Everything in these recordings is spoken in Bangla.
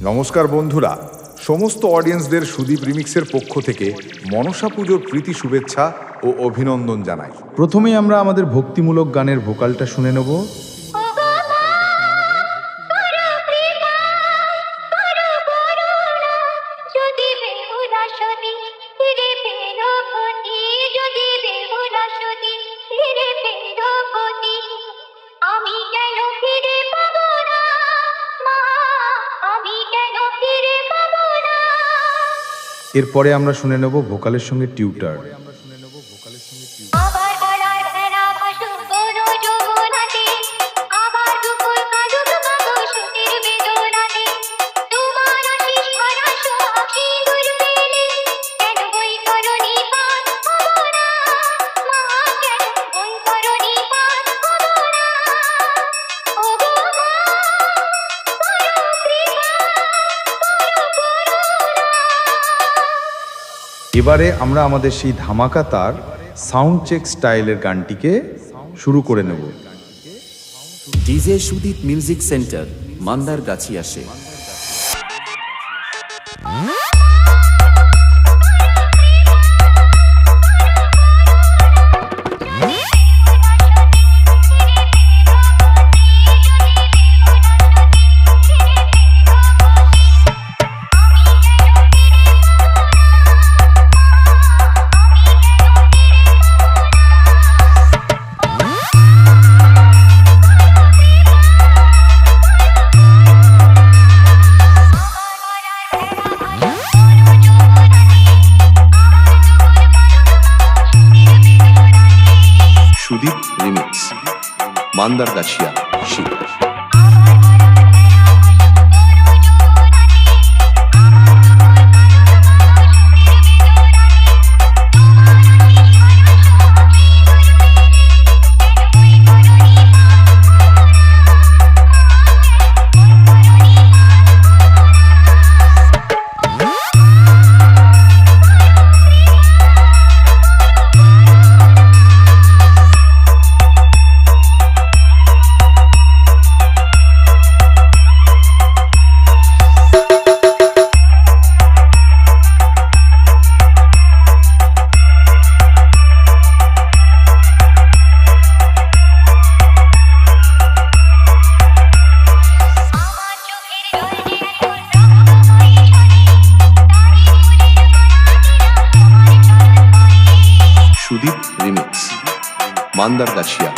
নমস্কার বন্ধুরা, সমস্ত অডিয়েন্সদের সুদীপ রিমিক্সের পক্ষ থেকে মনসা পুজোর প্রীতি শুভেচ্ছা ও অভিনন্দন জানাই। প্রথমেই আমরা আমাদের ভক্তিমূলক গানের ভোকালটা শুনে নেব। এরপরে আমরা শুনে নেব ভোকালের সঙ্গে টিউটার। এবারে আমরা আমাদের সেই ধামাকা তার সাউন্ড চেক স্টাইলের গানটিকে শুরু করে নেব। DJ Sudip music centre, Mandargachhia. Sudip remix, Mandargachhia. Sudip remix, Mandargachhia.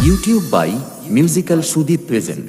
YouTube by Musical Sudeep present.